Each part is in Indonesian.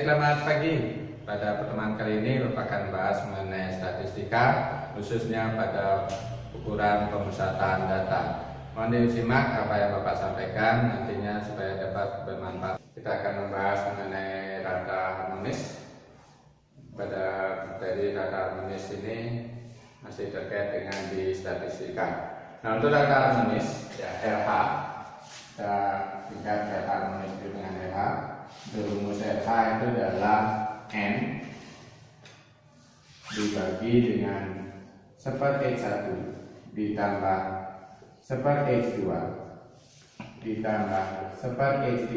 selamat pagi. Pada pertemuan kali ini merupakan bahas mengenai statistika, khususnya pada ukuran pemusatan data. Mohon disimak apa yang Bapak sampaikan nantinya supaya dapat bermanfaat. Kita akan membahas mengenai data harmonis. Pada materi data harmonis ini masih terkait dengan di statistika. Nah, untuk data harmonis, ya RH, kita tingkat data harmonis dengan RH. Rumus RH itu adalah N dibagi dengan 1/X1 ditambah 1/X2 ditambah 1/X3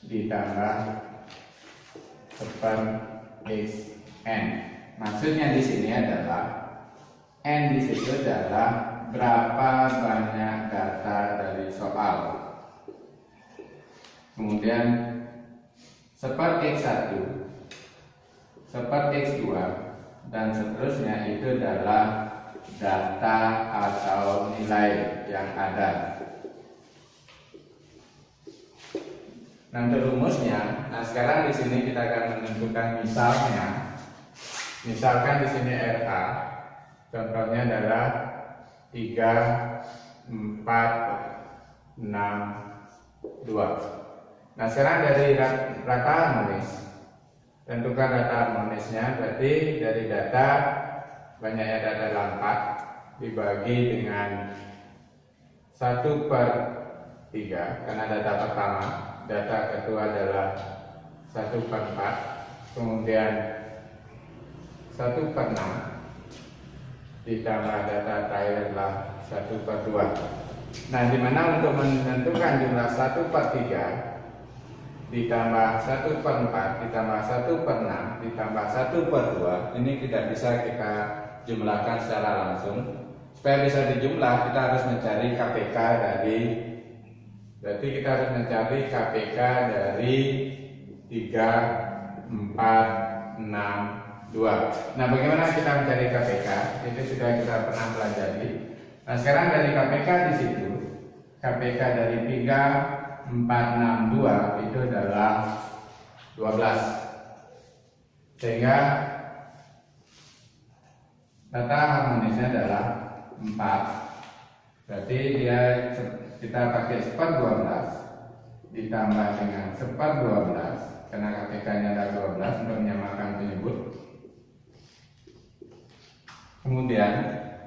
ditambah 1/Xn. Maksudnya di sini adalah N di situ adalah berapa banyak data dari soal. Kemudian 1/X1, 1/X2 dan seterusnya itu adalah data atau nilai yang ada. Nah, untuk rumusnya, sekarang di sini kita akan menentukan misalnya. Misalkan di sini RH, contohnya adalah 3, 4, 6, 2. Nah, sekarang dari rata harmonis, tentukan data harmonisnya. Berarti dari data, banyaknya data adalah 4 dibagi dengan 1/3 karena data pertama. Data kedua adalah 1/4, kemudian 1/6 ditambah data terakhir adalah 1/2. Nah, dimana untuk menentukan jumlah 1/3 ditambah 1/4 ditambah 1/6 ditambah 1/2 ini tidak bisa kita jumlahkan secara langsung. Supaya bisa dijumlah, kita harus mencari KPK dari, berarti kita harus mencari KPK dari 3, 4, 6, 2. Nah, bagaimana kita mencari KPK? Itu sudah kita pernah pelajari. Nah, sekarang dari KPK di situ, KPK dari 3, 4, 6, 2 itu adalah 12. Sehingga data harmonisnya adalah 4. Berarti kita pakai 1/12 ditambah dengan 1/12 karena KPK-nya adalah 12 untuk menyamakan penyebut. Kemudian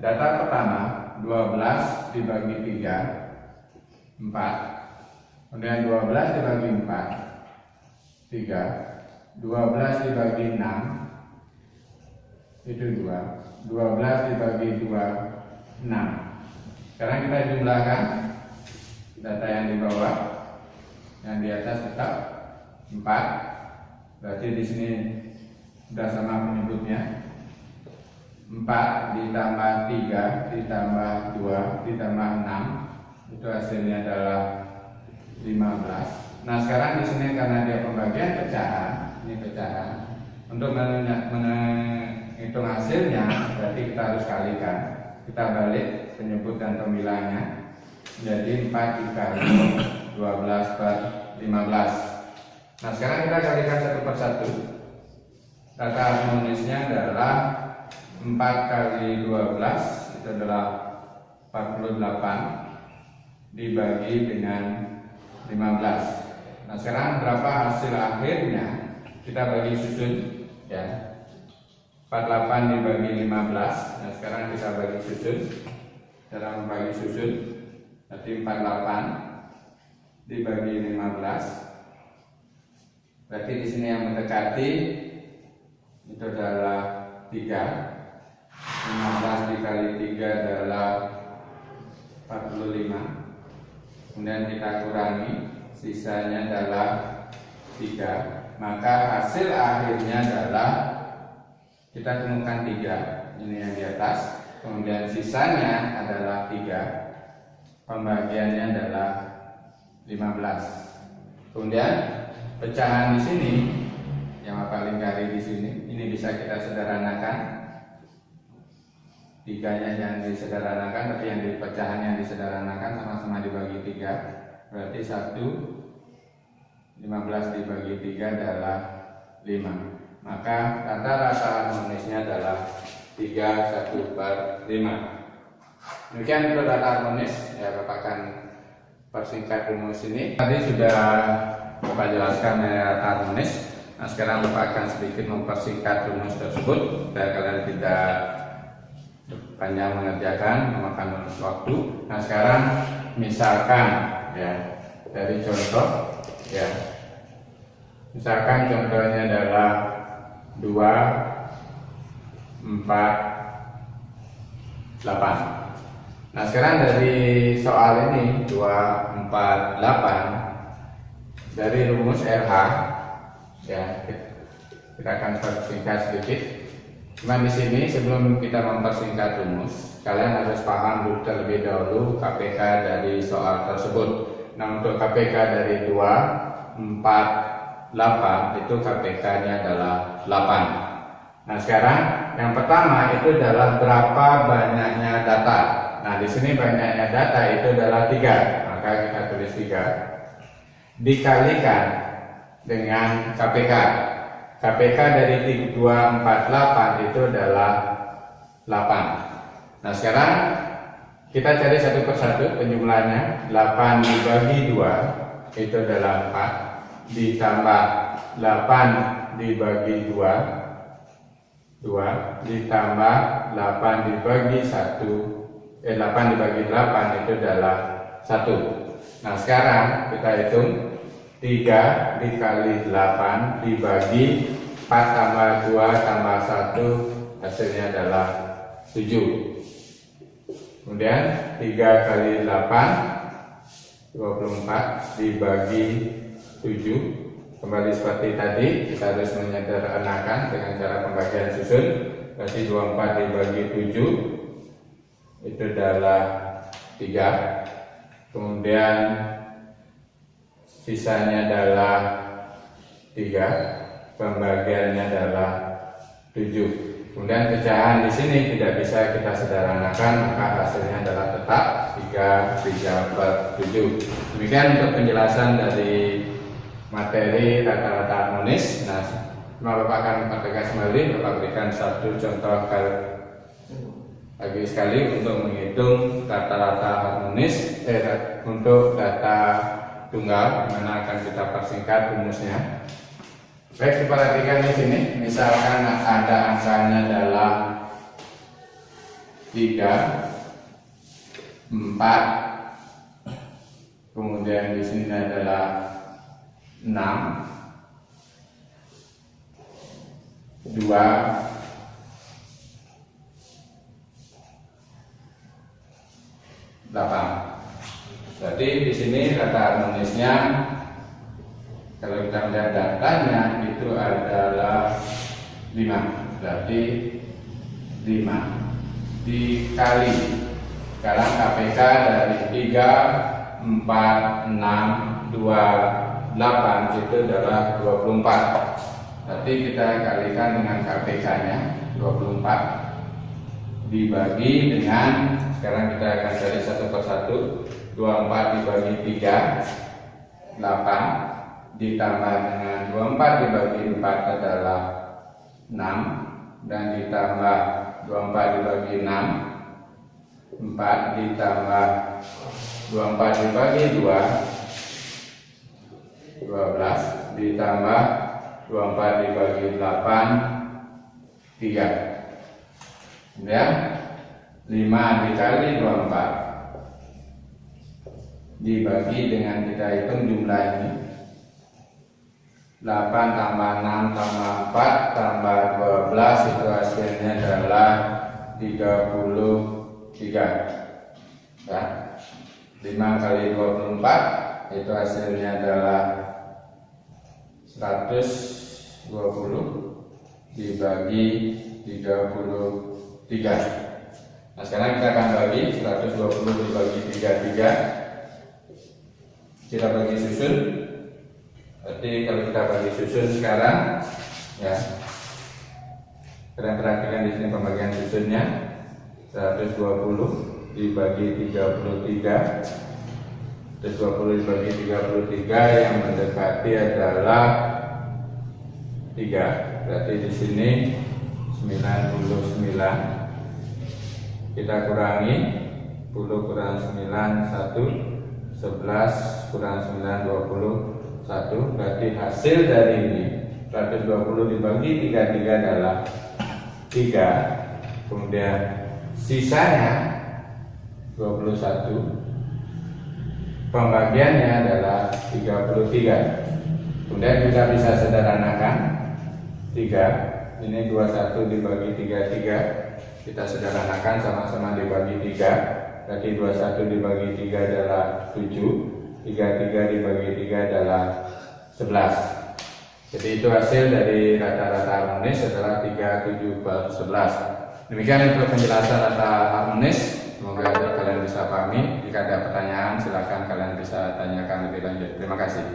data pertama 12 dibagi 3, 4. Kemudian 12 dibagi 4, 3. 12 dibagi 6, itu 2. 12 dibagi 2, 6. Sekarang kita jumlahkan data yang di bawah, yang di atas tetap 4. Berarti di sini sudah sama penyebutnya. 4 ditambah 3 ditambah 2 ditambah 6, itu hasilnya adalah 15. Nah, sekarang di sini karena dia pembagian pecahan, ini pecahan. Untuk menghitung hasilnya, berarti kita harus kalikan. Kita balik penyebut dan pembilangnya menjadi 4 dikali 12/15. Nah, sekarang kita kalikan satu persatu. Data harmonisnya adalah 4 kali 12 itu adalah 48 dibagi dengan 15. Nah, sekarang berapa hasil akhirnya? Kita bagi susun, ya. 48 dibagi 15. Nah, sekarang kita bagi susun. Cara membagi susun, berarti 48 dibagi 15. Berarti di sini yang mendekati itu adalah 3. 15 dikali 3 adalah 45. Kemudian kita kurangi, sisanya adalah 3. Maka hasil akhirnya adalah kita temukan 3. Ini yang di atas. Kemudian sisanya adalah 3. Pembagiannya adalah 15. Kemudian pecahan di sini yang paling lingkari di sini, ini bisa kita sederhanakan. 3-nya yang disederhanakan, tapi yang di pecahan yang disederhanakan sama-sama dibagi 3. Berarti 1, 15 dibagi 3 adalah 5. Maka rata-rata harmonisnya adalah 3/1/5. Demikian untuk data harmonis, ya Bapak akan persingkat rumus ini. Tadi sudah Bapak jelaskan data harmonis. Nah, sekarang Bapak akan sedikit mempersingkat rumus tersebut supaya kalian tidak panjang mengerjakan, memakan waktu. Nah, sekarang misalkan ya dari contoh ya. Misalkan contohnya adalah 2, 4, 8. Nah, sekarang dari soal ini 2, 4, 8 dari rumus RH ya, kita akan persingkat sedikit. Cuma di sini sebelum kita mempersingkat rumus, kalian harus paham dulu terlebih dahulu KPK dari soal tersebut. Nah, untuk KPK dari 2, 4, 8 itu KPK-nya adalah 8. Nah, sekarang yang pertama itu adalah berapa banyaknya data. Nah, di sini banyaknya data itu adalah 3. Maka kita tulis 3 dikalikan dengan KPK. KPK dari 2, 4, 8 itu adalah 8. Nah, sekarang kita cari satu persatu penjumlahannya. 8 dibagi 2 itu adalah 4. Ditambah 8 dibagi 2 ditambah 8 dibagi 8 dibagi 8 itu adalah 1. Nah, sekarang kita hitung 3 dikali 8 dibagi 4 tambah 2 tambah 1 hasilnya adalah 7. Kemudian 3 kali 8 24 dibagi 7. Kembali seperti tadi, kita harus menyederhanakan dengan cara pembagian susun. Berarti 24 dibagi 7 itu adalah 3. Kemudian sisanya adalah 3. Pembagiannya adalah 7. Kemudian pecahan di sini tidak bisa kita sederhanakan, maka hasilnya adalah tetap 3/7. Demikian untuk penjelasan dari materi rata-rata harmonis. Nah, Bapak akan mempertegas kembali. Bapak berikan satu contoh lagi sekali untuk menghitung rata-rata harmonis untuk data tunggal, mana akan kita persingkat rumusnya. Baik, diperhatikan di sini. Misalkan ada angkanya adalah 3, 4, kemudian di sini adalah 6, 2, 8. Jadi di sini data harmonisnya kalau kita melihat datanya itu adalah 5. Berarti 5 dikali, sekarang KPK dari 3, 4, 6, 2, 8 itu adalah 24. Berarti kita kalikan dengan KPK-nya 24 dibagi dengan, sekarang kita akan cari satu persatu. 24 dibagi 3 8 ditambah dengan 24 dibagi 4 adalah 6, dan ditambah 24 dibagi 6 4 ditambah 24 dibagi 2 12 ditambah 24 dibagi 8 3. Kemudian 5 dikali 24 dibagi dengan, kita hitung jumlah ini, 8 tambah 6 tambah 4 tambah 12 itu hasilnya adalah 33 ya. 5 kali 24 itu hasilnya adalah 120 dibagi 33. Nah, sekarang kita akan bagi 120 dibagi 33. Kita bagi susun. Berarti kalau kita bagi susun sekarang, ya, kalian perhatikan di sini pembagian susunnya. 120 dibagi 33 120 dibagi 33 yang mendekati adalah 3. Berarti di sini 99. Kita kurangi 10 kurang 9 1, 11 kurang 9 21. Berarti hasil dari ini 120 dibagi 33 adalah 3. Kemudian sisanya 21. Pembagiannya adalah 33. Kemudian kita bisa sederhanakan 3. Ini 21 dibagi 33. Kita sederhanakan sama-sama dibagi 3. Berarti 21 dibagi 3 adalah 7. 33 dibagi 3 adalah 11. Jadi itu hasil dari rata-rata harmonis adalah 3, 7, 11. Demikian untuk penjelasan rata harmonis. Semoga kalian bisa pahami. Jika ada pertanyaan silakan kalian bisa tanyakan lebih lanjut. Terima kasih.